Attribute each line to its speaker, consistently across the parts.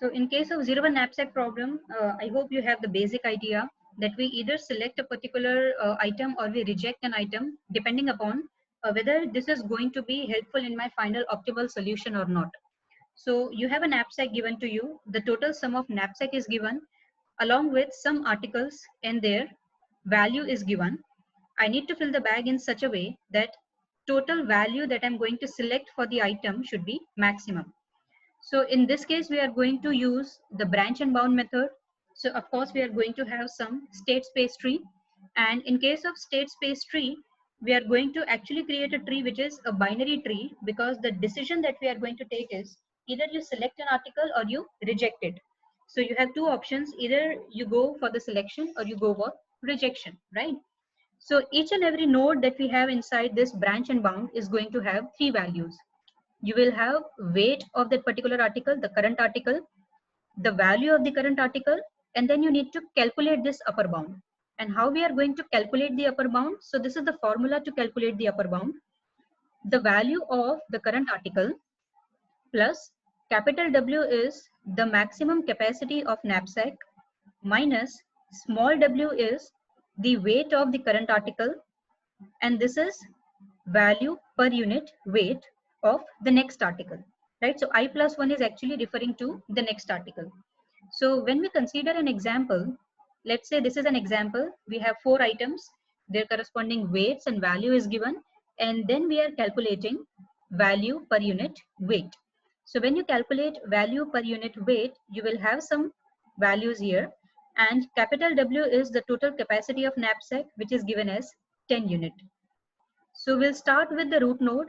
Speaker 1: So in case of 0 1 knapsack problem, I hope you have the basic idea that we either select a particular item or we reject an item depending upon whether this is going to be helpful in my final optimal solution or not. So you have a knapsack given to you. The total sum of knapsack is given along with some articles and their value is given. I need to fill the bag in such a way that total value that I'm going to select for the item should be maximum. So in this case, we are going to use the branch and bound method. So of course, we are going to have some state space tree. And in case of state space tree, we are going to actually create a tree which is a binary tree, because the decision that we are going to take is either you select an article or you reject it. So you have two options, either you go for the selection or you go for rejection, right? So each and every node that we have inside this branch and bound is going to have three values. You will have weight of that particular article, the current article, the value of the current article, and then you need to calculate this upper bound. And how we are going to calculate the upper bound? So this is the formula to calculate the upper bound. The value of the current article plus capital W is the maximum capacity of knapsack minus small w is the weight of the current article, and this is value per unit weight of the next article, right? So I plus 1 is actually referring to the next article. So when we consider an example, let's say this is an example, we have 4 items, their corresponding weights and value is given, and then we are calculating value per unit weight. So when you calculate value per unit weight, you will have some values here, and capital W is the total capacity of knapsack, which is given as 10 unit. So we'll start with the root node.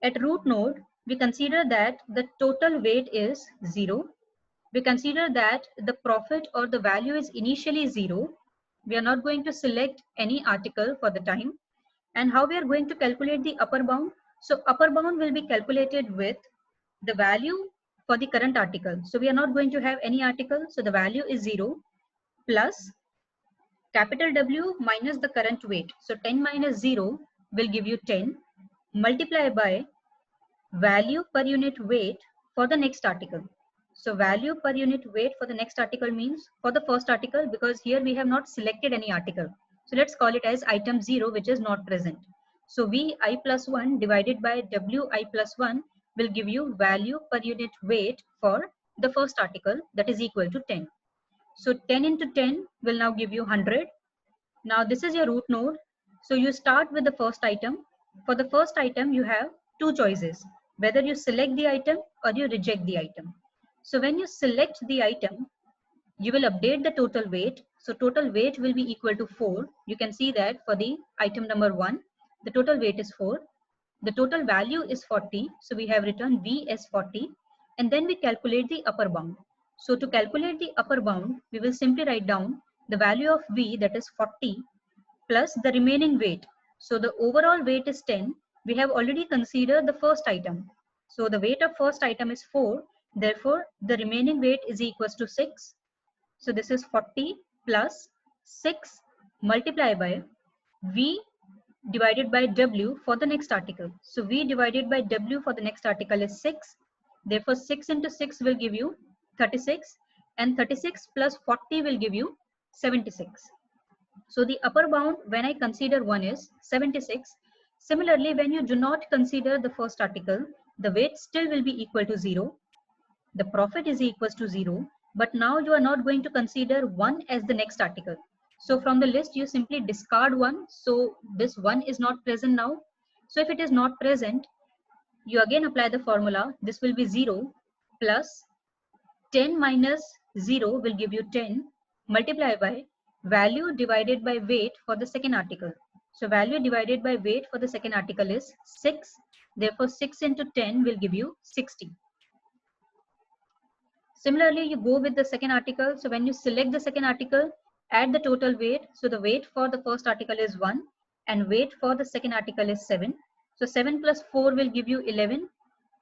Speaker 1: At root node, we consider that the total weight is 0. We consider that the profit or the value is initially 0. We are not going to select any article for the time. And how we are going to calculate the upper bound? So upper bound will be calculated with the value for the current article. So we are not going to have any article. So the value is 0 plus capital W minus the current weight. So 10 minus 0 will give you 10, multiply by value per unit weight for the next article. So value per unit weight for the next article means for the first article, because here we have not selected any article. So let's call it as item 0, which is not present. So Vi plus 1 divided by Wi plus 1 will give you value per unit weight for the first article, that is equal to 10. So 10 into 10 will now give you 100. Now this is your root node. So you start with the first item. For the first item, you have two choices, whether you select the item or you reject the item. So when you select the item, you will update the total weight. So total weight will be equal to 4. You can see that for the item number 1, the total weight is 4. The total value is 40. So we have written V as 40. And then we calculate the upper bound. So to calculate the upper bound, we will simply write down the value of V, that is 40, plus the remaining weight. So the overall weight is 10. We have already considered the first item. So the weight of first item is 4. Therefore, the remaining weight is equals to 6. So this is 40 plus 6 multiplied by V divided by W for the next article. So V divided by W for the next article is 6. Therefore, 6 into 6 will give you 36, and 36 plus 40 will give you 76. So the upper bound when I consider 1 is 76. Similarly, when you do not consider the first article, the weight still will be equal to 0. The profit is equals to 0. But now you are not going to consider 1 as the next article. So from the list, you simply discard 1. So this 1 is not present now. So if it is not present, you again apply the formula. This will be 0 plus 10 minus 0 will give you 10, multiply by value divided by weight for the second article. So value divided by weight for the second article is 6. Therefore, 6 into 10 will give you 60. Similarly, you go with the second article. So when you select the second article, add the total weight. So the weight for the first article is 1 and weight for the second article is 7. So 7 plus 4 will give you 11.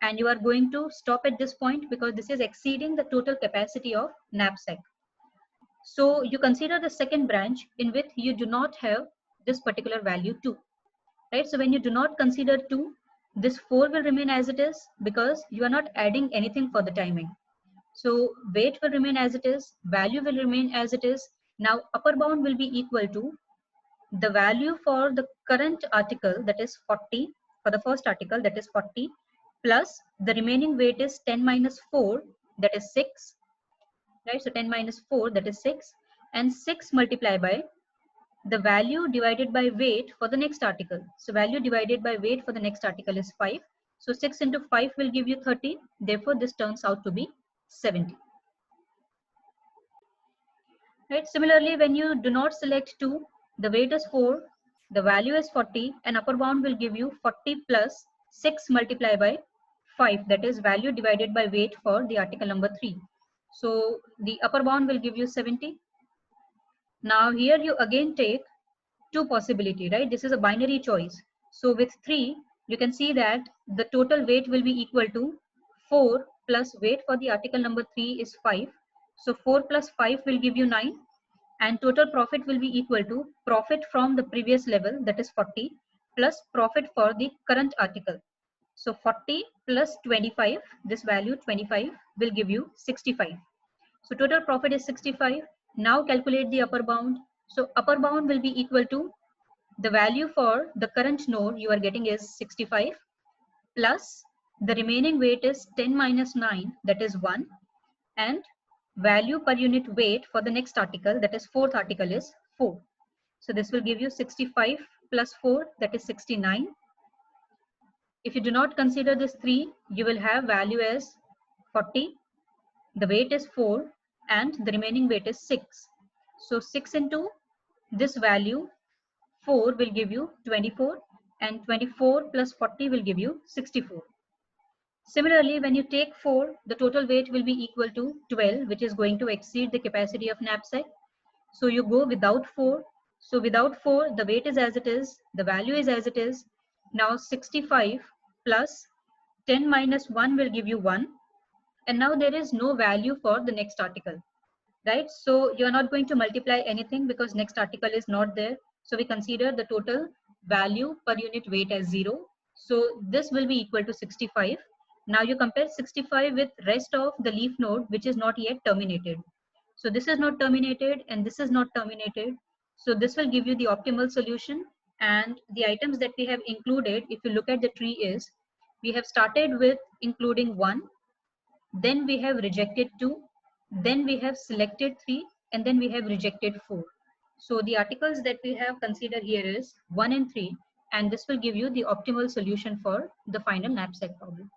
Speaker 1: And you are going to stop at this point because this is exceeding the total capacity of knapsack. So you consider the second branch in which you do not have this particular value 2, right? So when you do not consider 2, this 4 will remain as it is because you are not adding anything for the timing. So weight will remain as it is, value will remain as it is. Now upper bound will be equal to the value for the current article, that is 40, for the first article, that is 40, plus the remaining weight is 10 minus 4, that is 6, right? So 10 minus 4, that is 6, and 6 multiplied by the value divided by weight for the next article. So value divided by weight for the next article is 5. So 6 into 5 will give you 30. Therefore, this turns out to be 70. Right? Similarly, when you do not select 2, the weight is 4, the value is 40, and upper bound will give you 40 plus 6 multiplied by 5, that is value divided by weight for the article number 3. So the upper bound will give you 70. Now here you again take two possibility, right? This is a binary choice. So with 3, you can see that the total weight will be equal to 4 plus weight for the article number 3 is 5. So 4 plus 5 will give you 9, and total profit will be equal to profit from the previous level, that is 40, plus profit for the current article. So 40 plus 25, this value 25 will give you 65. So total profit is 65. Now calculate the upper bound. So upper bound will be equal to the value for the current node you are getting is 65, plus the remaining weight is 10 minus 9, that is 1, and value per unit weight for the next article, that is fourth article, is 4. So this will give you 65 plus 4, that is 69. If you do not consider this 3, you will have value as 40, the weight is 4, and the remaining weight is 6. So 6 into this value 4 will give you 24, and 24 plus 40 will give you 64. Similarly, when you take 4, the total weight will be equal to 12, which is going to exceed the capacity of knapsack. So you go without 4. So without 4, the weight is as it is, the value is as it is. Now 65 plus 10 minus 1 will give you 1. And now there is no value for the next article, right? So you're not going to multiply anything because next article is not there. So we consider the total value per unit weight as 0. So this will be equal to 65. Now you compare 65 with rest of the leaf node, which is not yet terminated. So this is not terminated and this is not terminated. So this will give you the optimal solution. And the items that we have included, if you look at the tree, is we have started with including 1, then we have rejected 2, then we have selected 3, and then we have rejected 4. So the articles that we have considered here is 1 and 3, and this will give you the optimal solution for the final knapsack problem.